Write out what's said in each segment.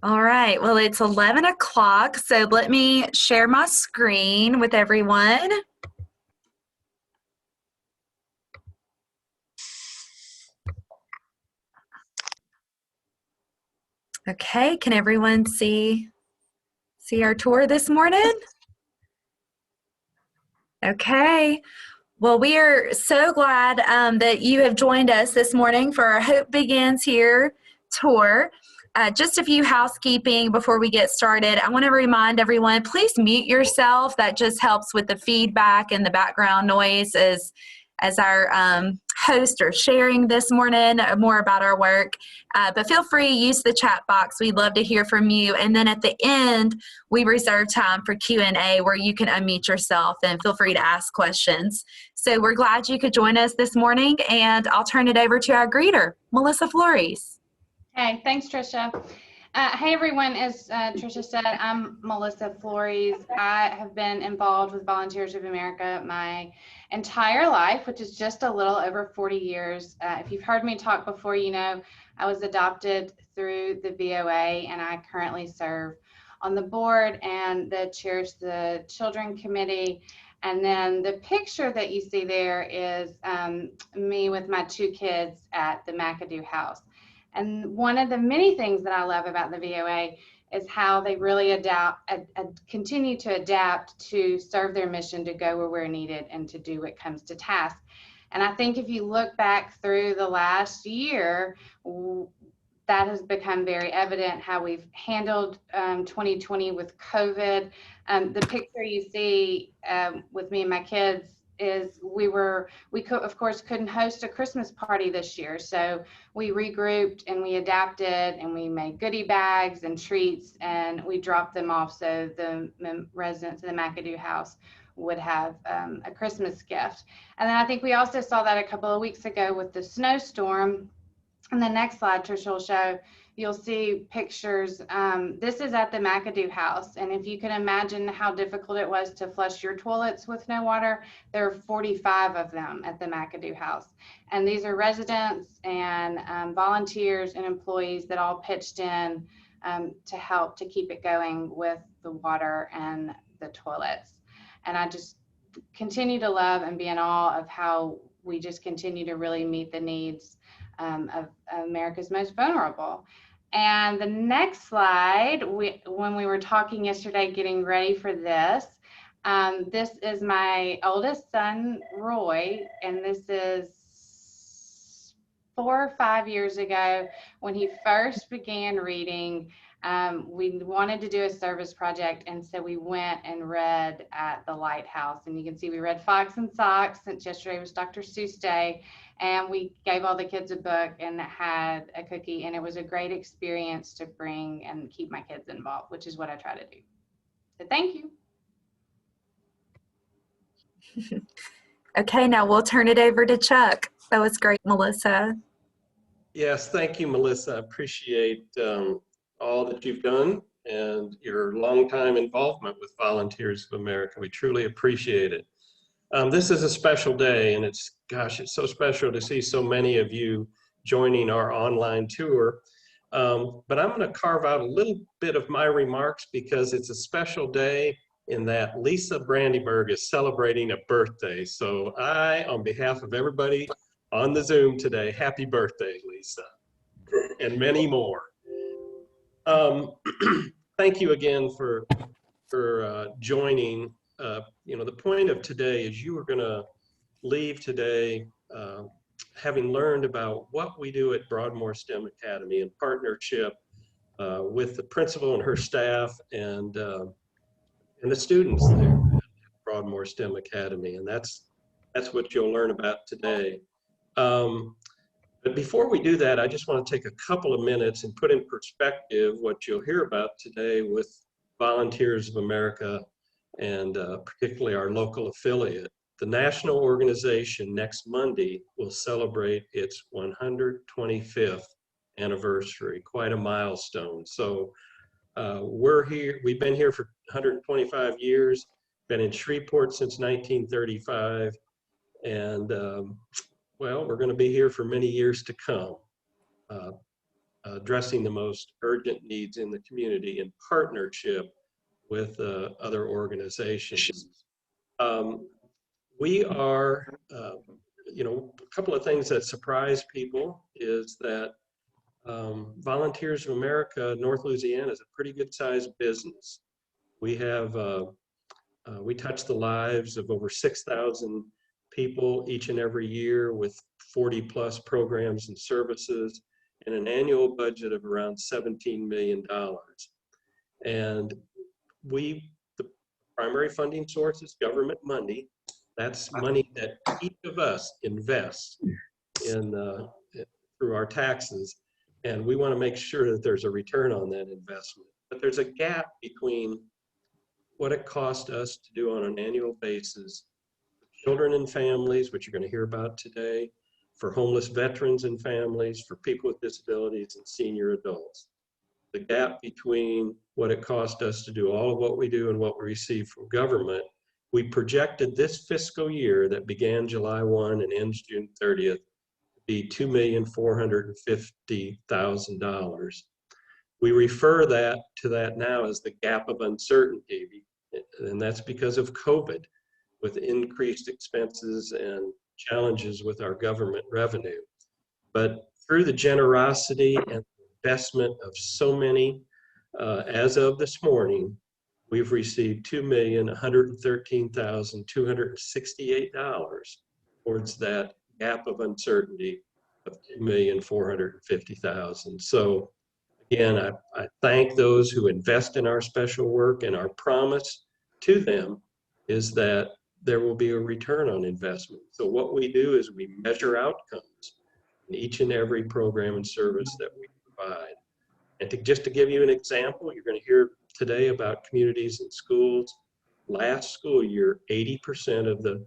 All right, well, it's 11 o'clock, so let me share my screen with everyone. Okay, can everyone see our tour this morning? Okay. Well, we are so glad that you have joined us this morning for our Hope Begins Here tour. Just a few housekeeping before we get started. I want to remind everyone, please mute yourself. That just helps with the feedback and the background noise as our hosts are sharing this morning more about our work. But feel free to use the chat box. We'd love to hear from you. And then at the end, we reserve time for Q&A where you can unmute yourself and feel free to ask questions. So we're glad you could join us this morning, and I'll turn it over to our greeter, Melissa Flores. Hey, thanks, Tricia. Hey, everyone. As Tricia said, I'm Melissa Flores. I have been involved with Volunteers of America my entire life, which is just a little over 40 years. If you've heard me talk before, you know I was adopted through the VOA, and I currently serve on the board and chairs the Children Committee. And then the picture that you see there is me with my two kids at the McAdoo House. And one of the many things that I love about the VOA is how they really continue to adapt to serve their mission to go where we're needed and to do what comes to task. And I think if you look back through the last year, that has become very evident how we've handled 2020 with COVID. The picture you see with me and my kids is we of course couldn't host a Christmas party this year. So we regrouped and we adapted and we made goodie bags and treats and we dropped them off so the residents of the McAdoo House would have a Christmas gift. And then I think we also saw that a couple of weeks ago with the snowstorm. And the next slide, Tricia will show, you'll see pictures. This is at the McAdoo House. And if you can imagine how difficult it was to flush your toilets with no water, there are 45 of them at the McAdoo House. And these are residents and volunteers and employees that all pitched in to help to keep it going with the water and the toilets. And I just continue to love and be in awe of how we just continue to really meet the needs of America's most vulnerable. And the next slide, when we were talking yesterday, getting ready for this, this is my oldest son, Roy, and this is 4 or 5 years ago when he first began reading. We wanted to do a service project, and so we went and read at the LightHouse. And you can see we read Fox and Socks, since yesterday was Dr. Seuss Day, and we gave all the kids a book and had a cookie, and it was a great experience to bring and keep my kids involved, which is what I try to do. So thank you. Okay, now we'll turn it over to Chuck. That was great, Melissa. Yes, thank you, Melissa. I appreciate all that you've done and your longtime involvement with Volunteers of America. We truly appreciate it. This is a special day, and it's so special to see so many of you joining our online tour. But I'm going to carve out a little bit of my remarks because it's a special day in that Lisa Brandyberg is celebrating a birthday. So on behalf of everybody on the Zoom today, happy birthday, Lisa, and many more. Thank you again for joining. The point of today is you are going to leave today having learned about what we do at Broadmoor STEM Academy in partnership with the principal and her staff and the students there at Broadmoor STEM Academy, and that's what you'll learn about today. But before we do that, I just want to take a couple of minutes and put in perspective what you'll hear about today with Volunteers of America and particularly our local affiliate. The national organization next Monday will celebrate its 125th anniversary, quite a milestone. So we're here, we've been here for 125 years, been in Shreveport since 1935, and well, we're going to be here for many years to come, addressing the most urgent needs in the community in partnership with other organizations. We are, you know, a couple of things that surprise people is that Volunteers of America, North Louisiana is a pretty good sized business. We have, we touch the lives of over 6,000 people each and every year with 40 plus programs and services and an annual budget of around $17 million. And the primary funding source is government money. That's money that each of us invests in through our taxes. And we want to make sure that there's a return on that investment. But there's a gap between what it costs us to do on an annual basis, children and families, which you're going to hear about today, for homeless veterans and families, for people with disabilities and senior adults. The gap between what it cost us to do all of what we do and what we receive from government, we projected this fiscal year that began July 1 and ends June 30th to be $2,450,000. We refer to that now as the gap of uncertainty, and that's because of COVID, with increased expenses and challenges with our government revenue. But through the generosity and investment of so many, as of this morning, we've received $2,113,268 towards that gap of uncertainty of $2,450,000. So again, I thank those who invest in our special work, and our promise to them is that there will be a return on investment. So what we do is we measure outcomes in each and every program and service that we provide. And just to give you an example, you're going to hear today about communities and schools. Last school year, 80% of the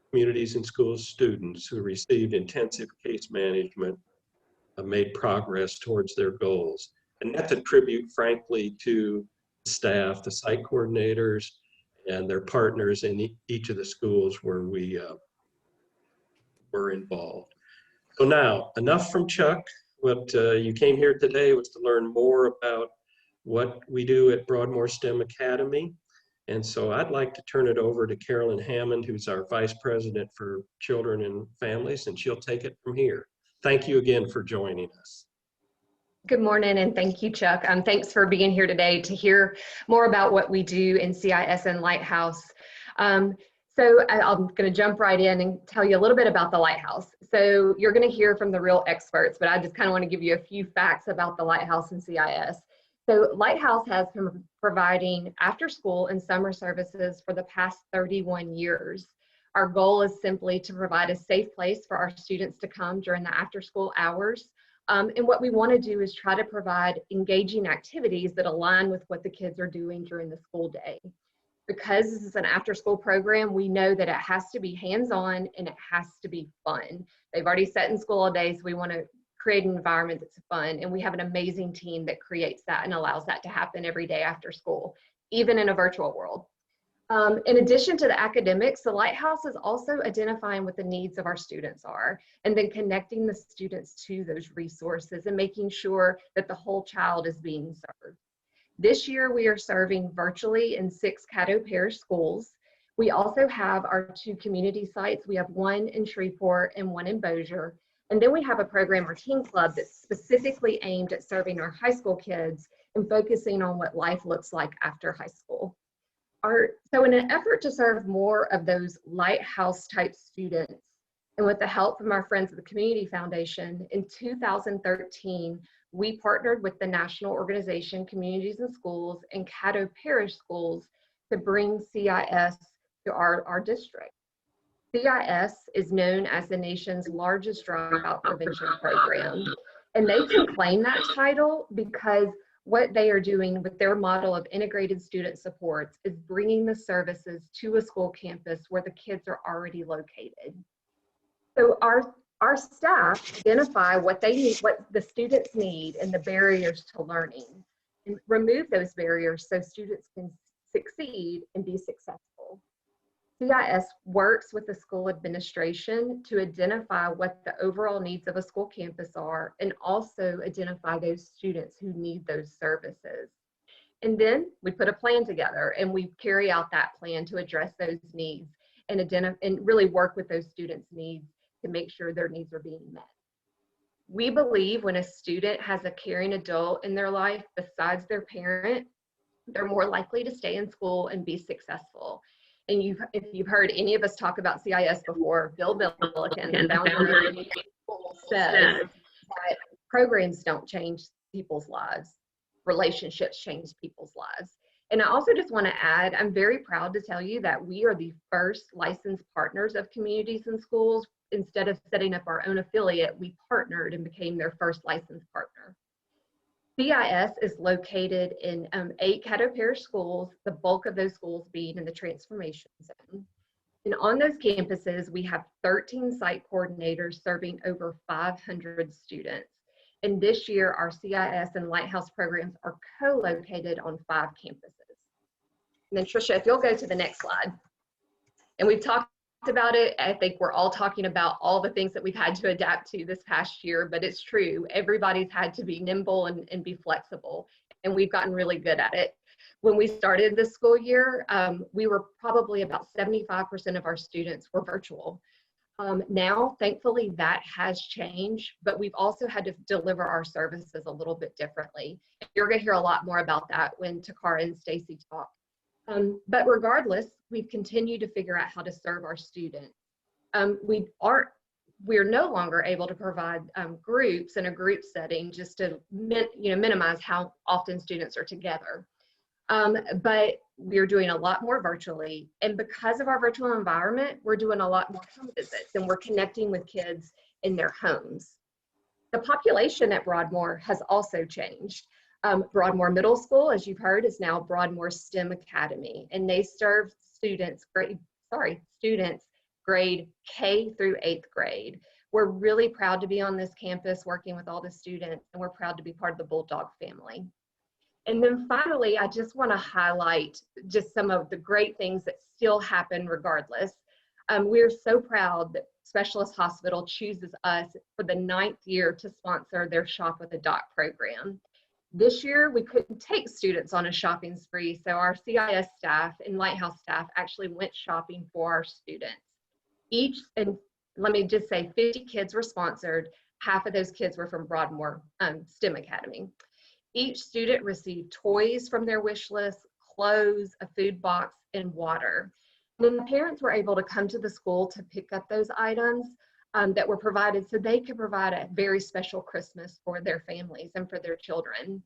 communities and schools students who received intensive case management made progress towards their goals. And that's a tribute, frankly, to the staff, the site coordinators, and their partners in each of the schools where we were involved. So now, enough from Chuck. What you came here today was to learn more about what we do at Broadmoor STEM Academy. And so I'd like to turn it over to Carolyn Hammond, who's our Vice President for Children and Families, and she'll take it from here. Thank you again for joining us. Good morning, and thank you, Chuck. Thanks for being here today to hear more about what we do in CIS and LightHouse. So I'm going to jump right in and tell you a little bit about the LightHouse. So you're going to hear from the real experts, but I just kind of want to give you a few facts about the LightHouse and CIS. So LightHouse has been providing after-school and summer services for the past 31 years. Our goal is simply to provide a safe place for our students to come during the after-school hours. And what we want to do is try to provide engaging activities that align with what the kids are doing during the school day. Because this is an after-school program, we know that it has to be hands-on and it has to be fun. They've already sat in school all day, so we want to create an environment that's fun. And we have an amazing team that creates that and allows that to happen every day after school, even in a virtual world. In addition to the academics, the LightHouse is also identifying what the needs of our students are, and then connecting the students to those resources and making sure that the whole child is being served. This year, we are serving virtually in 6 Caddo Parish schools. We also have our 2 community sites. We have one in Shreveport and one in Bossier. And then we have a program or teen club that's specifically aimed at serving our high school kids and focusing on what life looks like after high school. So in an effort to serve more of those LightHouse type students, and with the help from our Friends of the Community Foundation, in 2013, we partnered with the national organization Communities in Schools and Caddo Parish Schools to bring CIS to our district. CIS is known as the nation's largest dropout prevention program, and they can claim that title because what they are doing with their model of integrated student supports is bringing the services to a school campus where the kids are already located. So our staff identify what they need, what the students need, and the barriers to learning, and remove those barriers so students can succeed and be successful. CIS works with the school administration to identify what the overall needs of a school campus are and also identify those students who need those services. And then we put a plan together and we carry out that plan to address those needs and really work with those students' needs to make sure their needs are being met. We believe when a student has a caring adult in their life besides their parent, they're more likely to stay in school and be successful. And if you've heard any of us talk about CIS before, Bill Milliken, the founder of the school, says that programs don't change people's lives. Relationships change people's lives. And I also just want to add, I'm very proud to tell you that we are the first licensed partners of communities and schools. Instead of setting up our own affiliate, we partnered and became their first licensed partner. CIS is located in 8 Caddo Parish schools, the bulk of those schools being in the transformation zone. And on those campuses, we have 13 site coordinators serving over 500 students. And this year, our CIS and LightHouse programs are co-located on 5 campuses. And then Tricia, if you'll go to the next slide. And we've talked about it. I think we're all talking about all the things that we've had to adapt to this past year, but it's true. Everybody's had to be nimble and be flexible, and we've gotten really good at it. When we started this school year, we were probably about 75% of our students were virtual. Now, thankfully, that has changed, but we've also had to deliver our services a little bit differently. You're going to hear a lot more about that when Takara and Stacy talk. But regardless, we've continued to figure out how to serve our students. We're no longer able to provide groups in a group setting just to minimize how often students are together. But we're doing a lot more virtually. And because of our virtual environment, we're doing a lot more home visits and we're connecting with kids in their homes. The population at Broadmoor has also changed. Broadmoor Middle School, as you've heard, is now Broadmoor STEM Academy, and they serve students grade K through 8th grade. We're really proud to be on this campus working with all the students, and we're proud to be part of the Bulldog family. And then finally, I just want to highlight just some of the great things that still happen regardless. We're so proud that Specialist Hospital chooses us for the 9th year to sponsor their Shop with a Doc program. This year, we couldn't take students on a shopping spree, so our CIS staff and LightHouse staff actually went shopping for our students. And let me just say, 50 kids were sponsored. Half of those kids were from Broadmoor STEM Academy. Each student received toys from their wish list, clothes, a food box, and water. And then the parents were able to come to the school to pick up those items that were provided so they could provide a very special Christmas for their families and for their children.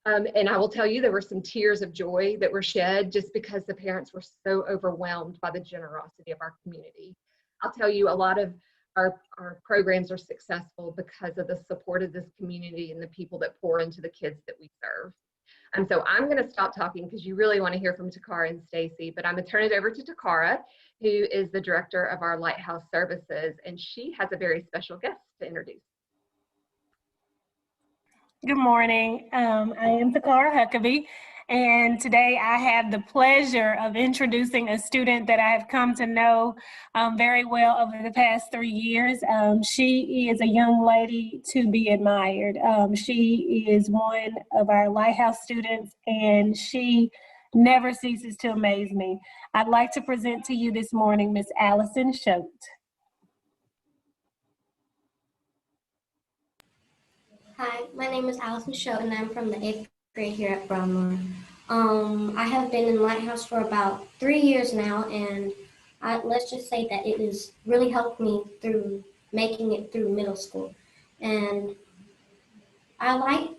And I will tell you, there were some tears of joy that were shed just because the parents were so overwhelmed by the generosity of our community. I'll tell you, a lot of our programs are successful because of the support of this community and the people that pour into the kids that we serve. And so I'm going to stop talking because you really want to hear from Takara and Stacy, but I'm going to turn it over to Takara, who is the director of our LightHouse services, and she has a very special guest to introduce. Good morning. I am Takara Huckabee, and today I have the pleasure of introducing a student that I have come to know very well over the past 3 years. She is a young lady to be admired. She is one of our LightHouse students, and she never ceases to amaze me. I'd like to present to you this morning Miss Allison Schote. Hi, my name is Allison Schote, and I'm from the 8th grade here at Broadmoor. I have been in LightHouse for about 3 years now, and let's just say that it has really helped me through making it through middle school. And I like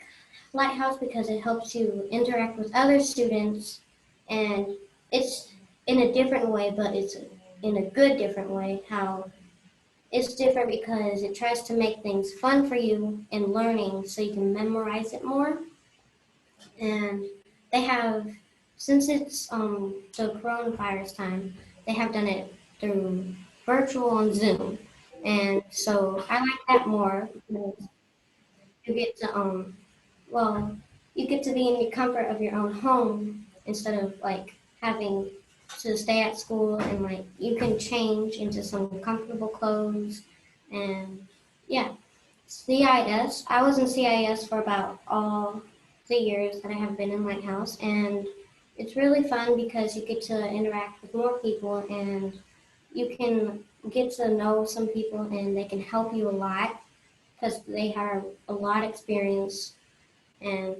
LightHouse because it helps you interact with other students, and it's in a different way, but it's in a good different way. How it's different because it tries to make things fun for you in learning so you can memorize it more. And they have, since it's the coronavirus time, they have done it through virtual on Zoom. And so I like that more because you get to, you get to be in the comfort of your own home instead of like having to stay at school, and like you can change into some comfortable clothes. And yeah, CIS, I was in CIS for about all the years that I have been in Lighthouse, and it's really fun because you get to interact with more people, and you can get to know some people, and they can help you a lot because they have a lot of experience. And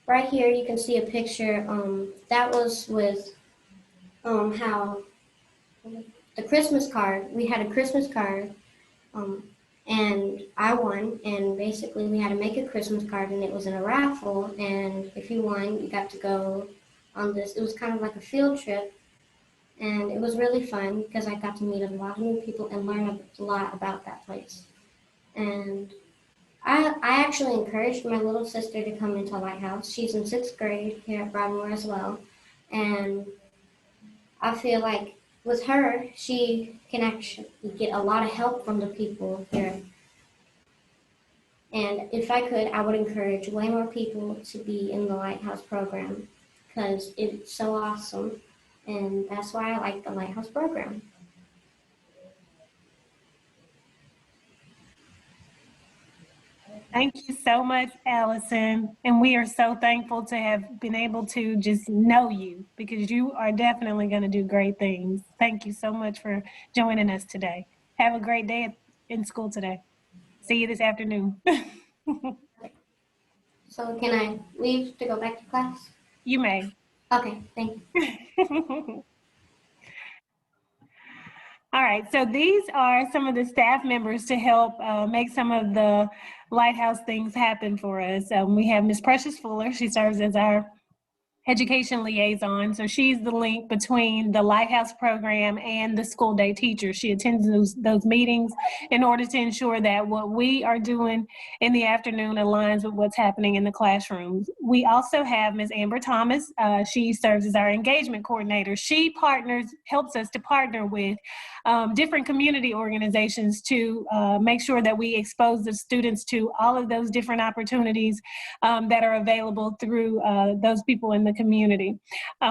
right here you can see a picture that was with how the Christmas card. We had a Christmas card, um, and I won. And basically, we had to make a Christmas card, and it was in a raffle. And if you won, you got to go on this. It was kind of like a field trip, and it was really fun because I got to meet a lot of new people and learn a lot about that place. And I actually encouraged my little sister to come into Lighthouse. She's in 6th grade here at Broadmoor as well, and I feel like with her, she can actually get a lot of help from the people here. And if I could, I would encourage way more people to be in the Lighthouse program because it's so awesome. And that's why I like the Lighthouse program. Thank you so much, Allison. And we are so thankful to have been able to just know you because you are definitely going to do great things. Thank you so much for joining us today. Have a great day in school today. See you this afternoon. So can I leave to go back to class? You may. Okay, thank you. All right, so these are some of the staff members to help make some of the Lighthouse things happen for us. We have Ms. Precious Fuller. She serves as our education liaison. So she's the link between the Lighthouse program and the school day teacher. She attends those meetings in order to ensure that what we are doing in the afternoon aligns with what's happening in the classrooms. We also have Ms. Amber Thomas. She serves as our engagement coordinator. She helps us to partner with different community organizations to make sure that we expose the students to all of those different opportunities that are available through those people in the community.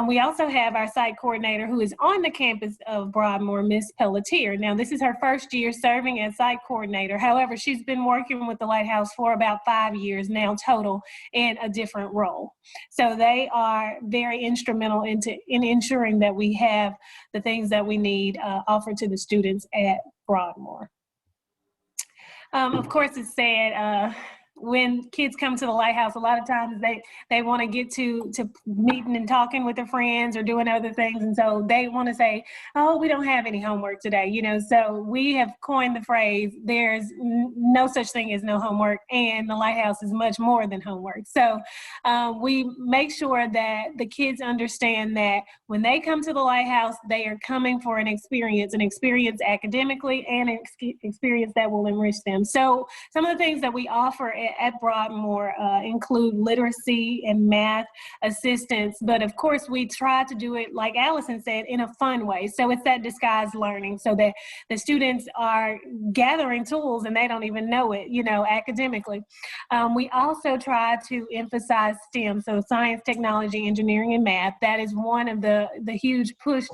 We also have our site coordinator who is on the campus of Broadmoor, Ms. Pelletier. Now, this is her first year serving as site coordinator. However, she's been working with the Lighthouse for about 5 years now total in a different role. So they are very instrumental in ensuring that we have the things that we need offered to the students at Broadmoor. Of course, it's said when kids come to the Lighthouse, a lot of times they want to get to meeting and talking with their friends or doing other things, and so they want to say, "Oh, we don't have any homework today," you know. So we have coined the phrase, "There's no such thing as no homework," and the Lighthouse is much more than homework. So we make sure that the kids understand that when they come to the Lighthouse, they are coming for an experience academically and an experience that will enrich them. So some of the things that we offer at Broadmoor include literacy and math assistance, but of course we try to do it, like Allison said, in a fun way. So it's that disguised learning so that the students are gathering tools and they don't even know it, you know, academically. We also try to emphasize STEM, so science, technology, engineering, and math. That is one of the huge pushes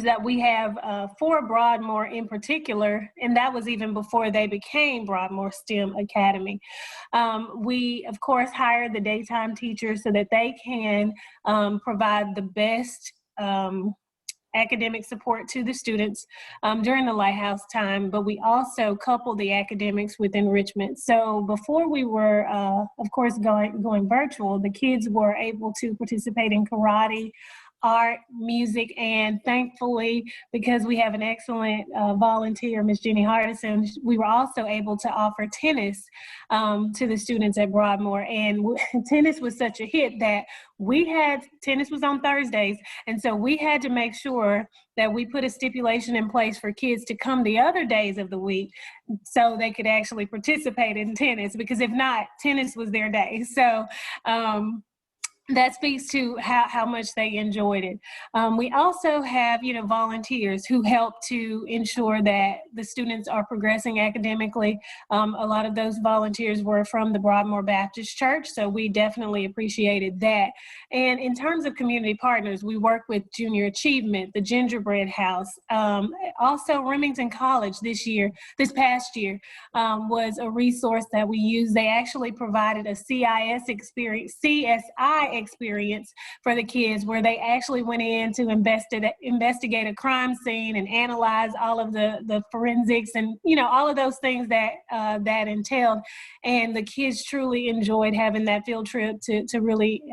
that we have for Broadmoor in particular, and that was even before they became Broadmoor STEM Academy. We, of course, hire the daytime teachers so that they can provide the best academic support to the students during the Lighthouse time, but we also couple the academics with enrichment. So before we were, of course, going virtual, the kids were able to participate in karate, art, music, and thankfully, because we have an excellent volunteer, Ms. Jenny Hardison, we were also able to offer tennis to the students at Broadmoor. And tennis was such a hit that tennis was on Thursdays, and so we had to make sure that we put a stipulation in place for kids to come the other days of the week so they could actually participate in tennis, because if not, tennis was their day. So that speaks to how much they enjoyed it. We also have, volunteers who help to ensure that the students are progressing academically. A lot of those volunteers were from the Broadmoor Baptist Church, so we definitely appreciated that. And in terms of community partners, we work with Junior Achievement, the Gingerbread House. Also, Remington College this past year, was a resource that we used. They actually provided a CIS experience, CSI experience for the kids, where they actually went in to investigate a crime scene and analyze all of the forensics and all of those things that that entailed. And the kids truly enjoyed having that field trip to really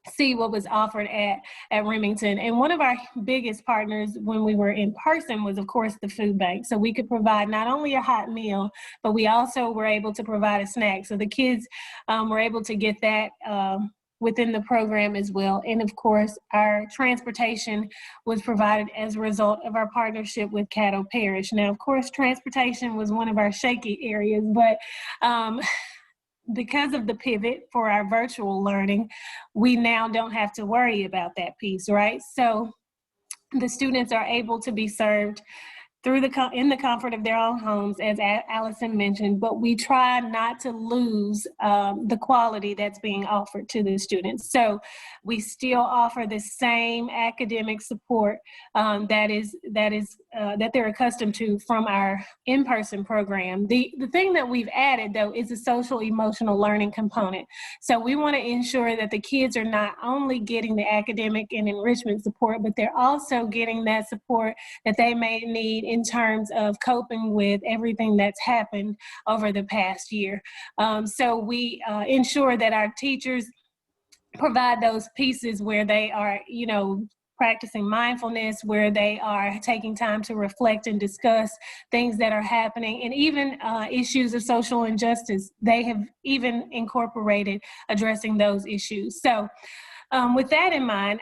see what was offered at Remington. And one of our biggest partners when we were in person was, of course, the food bank. So we could provide not only a hot meal, but we also were able to provide a snack. So the kids were able to get that within the program as well. And of course, our transportation was provided as a result of our partnership with Caddo Parish. Now, of course, transportation was one of our shaky areas, but because of the pivot for our virtual learning, we now don't have to worry about that piece, right? So the students are able to be served in the comfort of their own homes, as Allison mentioned, but we try not to lose the quality that's being offered to the students. So we still offer the same academic support that they're accustomed to from our in-person program. The thing that we've added, though, is a social emotional learning component. So we want to ensure that the kids are not only getting the academic and enrichment support, but they're also getting that support that they may need in terms of coping with everything that's happened over the past year. So we ensure that our teachers provide those pieces where they are, practicing mindfulness, where they are taking time to reflect and discuss things that are happening, and even issues of social injustice. They have even incorporated addressing those issues. So with that in mind,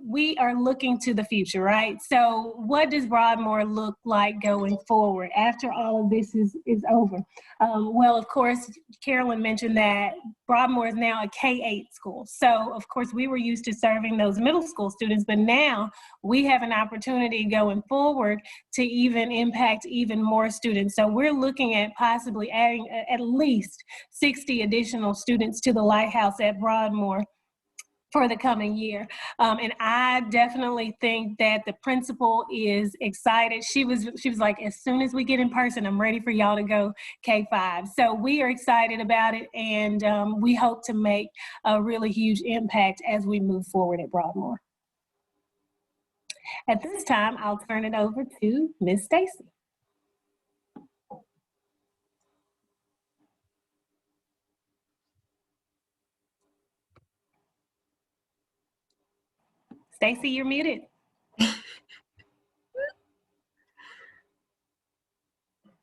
we are looking to the future, right? So what does Broadmoor look like going forward after all of this is over? Well, of course, Carolyn mentioned that Broadmoor is now a K-8 school. So, of course, we were used to serving those middle school students, but now we have an opportunity going forward to even impact even more students. So we're looking at possibly adding at least 60 additional students to the LightHouse at Broadmoor for the coming year. And I definitely think that the principal is excited. She was like, as soon as we get in person, I'm ready for y'all to go K-5. So we are excited about it, and we hope to make a really huge impact as we move forward at Broadmoor. At this time, I'll turn it over to Ms. Stacy. Stacy, you're muted.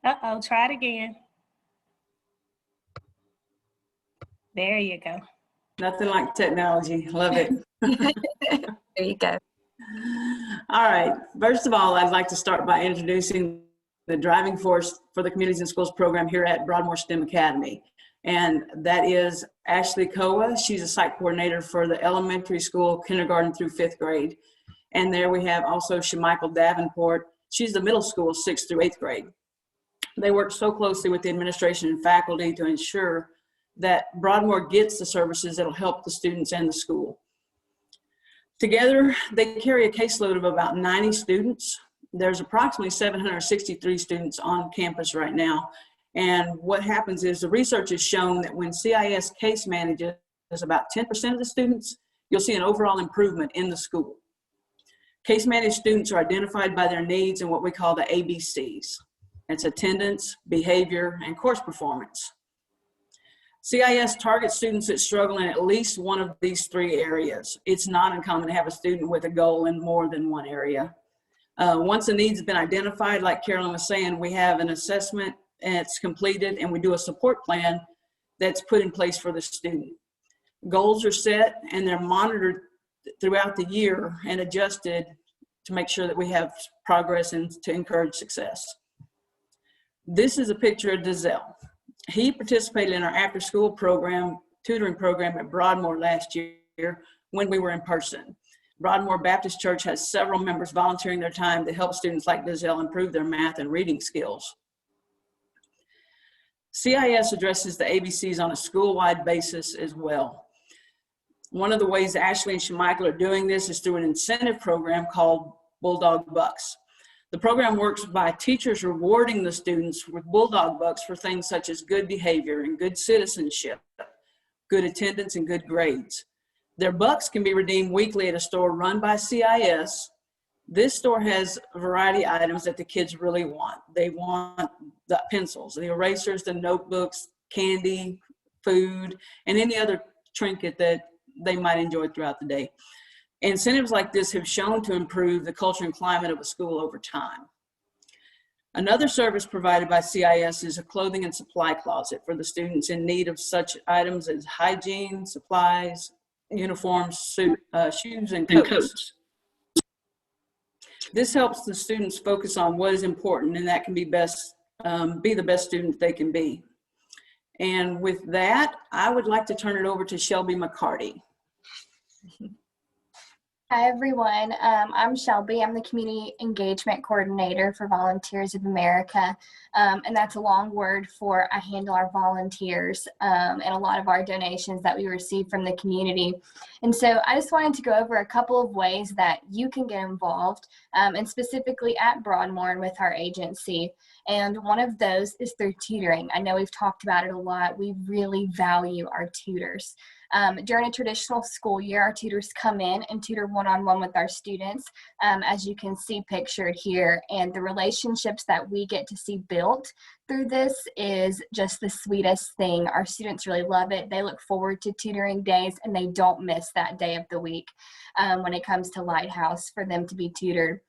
Uh-oh, try it again. There you go. Nothing like technology. Love it. There you go. All right. First of all, I'd like to start by introducing the driving force for the Communities and Schools program here at Broadmoor STEM Academy. And that is Ashley Koa. She's a site coordinator for the elementary school, kindergarten through 5th grade. And there we have also Shemichael Davenport. She's the middle school, 6th through 8th grade. They work so closely with the administration and faculty to ensure that Broadmoor gets the services that will help the students and the school. Together, they carry a caseload of about 90 students. There's approximately 763 students on campus right now. And what happens is the research has shown that when CIS case manages about 10% of the students, you'll see an overall improvement in the school. Case managed students are identified by their needs in what we call the ABCs. It's attendance, behavior, and course performance. CIS targets students that struggle in at least one of these 3 areas. It's not uncommon to have a student with a goal in more than one area. Once the needs have been identified, like Carolyn was saying, we have an assessment and it's completed, and we do a support plan that's put in place for the student. Goals are set and they're monitored throughout the year and adjusted to make sure that we have progress and to encourage success. This is a picture of Dizelle. He participated in our after-school program tutoring program at Broadmoor last year when we were in person. Broadmoor Baptist Church has several members volunteering their time to help students like Gazelle improve their math and reading skills. CIS addresses the ABCs on a school-wide basis as well. One of the ways Ashley and Shemichael are doing this is through an incentive program called Bulldog Bucks. The program works by teachers rewarding the students with Bulldog Bucks for things such as good behavior and good citizenship, good attendance, and good grades. Their bucks can be redeemed weekly at a store run by CIS. This store has a variety of items that the kids really want. They want the pencils, the erasers, the notebooks, candy, food, and any other trinket that they might enjoy throughout the day. Incentives like this have shown to improve the culture and climate of a school over time. Another service provided by CIS is a clothing and supply closet for the students in need of such items as hygiene, supplies, uniforms, shoes, and coats. This helps the students focus on what is important, and that can be the best student they can be. And with that, I would like to turn it over to Shelby McCarty. Hi everyone, I'm Shelby. I'm the Community Engagement Coordinator for Volunteers of America, and that's a long word for I handle our volunteers and a lot of our donations that we receive from the community. And so I just wanted to go over a couple of ways that you can get involved, and specifically at Broadmoor and with our agency. And one of those is through tutoring. I know we've talked about it a lot. We really value our tutors. During a traditional school year, our tutors come in and tutor one-on-one with our students, as you can see pictured here. And the relationships that we get to see built through this is just the sweetest thing. Our students really love it. They look forward to tutoring days, and they don't miss that day of the week when it comes to LightHouse for them to be tutored.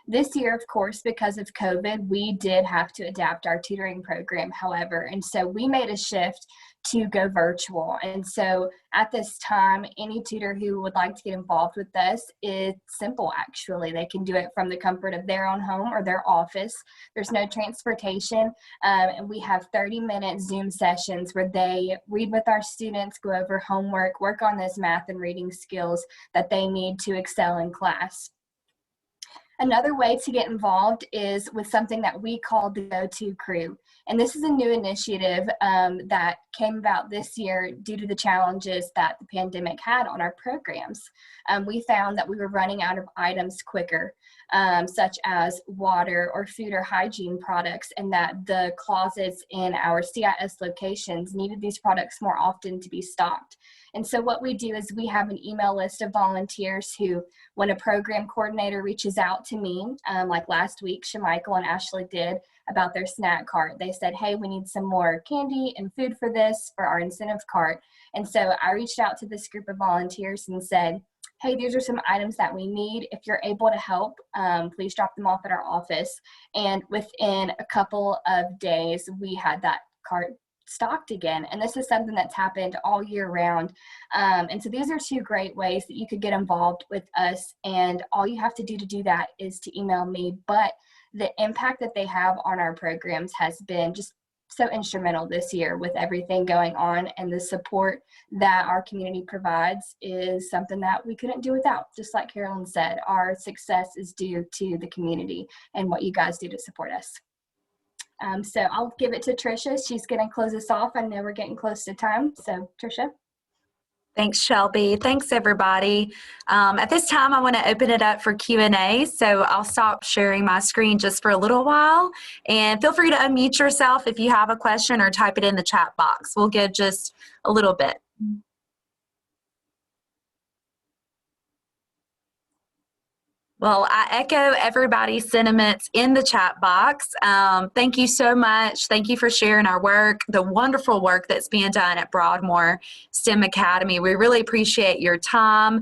This year, of course, because of COVID, we did have to adapt our tutoring program, however, and so we made a shift to go virtual. And so at this time, any tutor who would like to get involved with us, it's simple actually. They can do it from the comfort of their own home or their office. There's no transportation, and we have 30-minute Zoom sessions where they read with our students, go over homework, work on those math and reading skills that they need to excel in class. Another way to get involved is with something that we call the Go-To Crew. And this is a new initiative that came about this year due to the challenges that the pandemic had on our programs. We found that we were running out of items quicker, such as water or food or hygiene products, and that the closets in our CIS locations needed these products more often to be stocked. And so what we do is we have an email list of volunteers who, when a program coordinator reaches out to me, like last week, Shemichael and Ashley did about their snack cart. They said, hey, we need some more candy and food for this, for our incentive cart. And so I reached out to this group of volunteers and said, hey, these are some items that we need. If you're able to help, please drop them off at our office. And within a couple of days, we had that cart stocked again. And this is something that's happened all year round. And so these are two great ways that you could get involved with us. And all you have to do that is to email me. But the impact that they have on our programs has been just so instrumental this year with everything going on, and the support that our community provides is something that we couldn't do without. Just like Carolyn said, our success is due to the community and what you guys do to support us. So I'll give it to Tricia. She's going to close us off. I know we're getting close to time. So Tricia. Thanks, Shelby. Thanks, everybody. At this time, I want to open it up for Q&A, so I'll stop sharing my screen just for a little while. And feel free to unmute yourself if you have a question, or type it in the chat box. We'll give just a little bit. Well, I echo everybody's sentiments in the chat box. Thank you so much. Thank you for sharing our work, the wonderful work that's being done at Broadmoor STEM Academy. We really appreciate your time.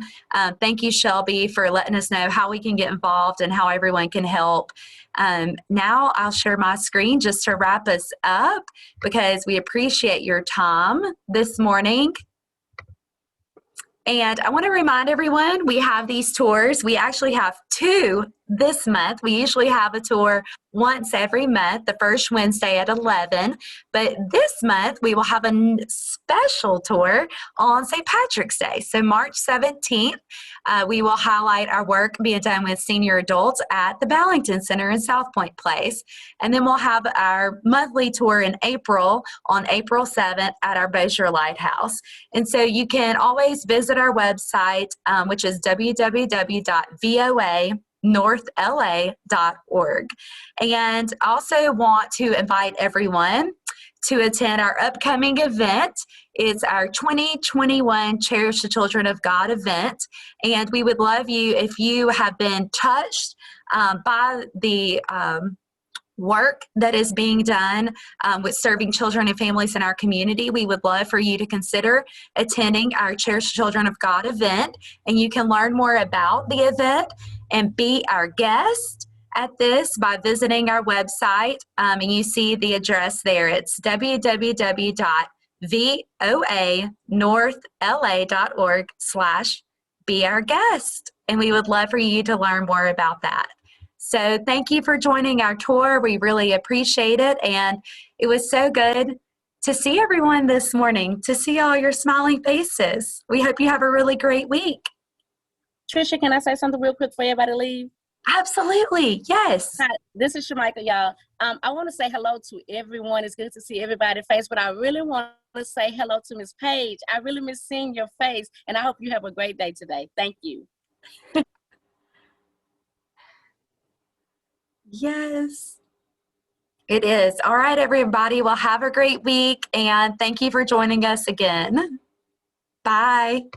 Thank you, Shelby, for letting us know how we can get involved and how everyone can help. Now I'll share my screen just to wrap us up, because we appreciate your time this morning. And I want to remind everyone, we have these tours. We actually have 2 this month. We usually have a tour once every month, the first Wednesday at 11. But this month, we will have a special tour on St. Patrick's Day. So March 17th, we will highlight our work being done with senior adults at the Ballington Center in South Point Place. And then we'll have our monthly tour in April on April 7th at our Bossier Lighthouse. And so you can always visit our website, which is www.voanorthla.org. And also want to invite everyone to attend our upcoming event. It's our 2021 Cherish the Children of God event. And we would love you, if you have been touched by the work that is being done with serving children and families in our community, we would love for you to consider attending our Cherish the Children of God event. And you can learn more about the event and be our guest at this by visiting our website. And you see the address there. It's www.voanorthla.org/be-our-guest. And we would love for you to learn more about that. So thank you for joining our tour. We really appreciate it. And it was so good to see everyone this morning, to see all your smiling faces. We hope you have a really great week. Trisha, can I say something real quick before everybody leave? Absolutely, yes. Hi, this is Shamika, y'all. I want to say hello to everyone. It's good to see everybody's face, but I really want to say hello to Miss Paige. I really miss seeing your face, and I hope you have a great day today. Thank you. Yes, it is. All right, everybody. Well, have a great week, and thank you for joining us again. Bye.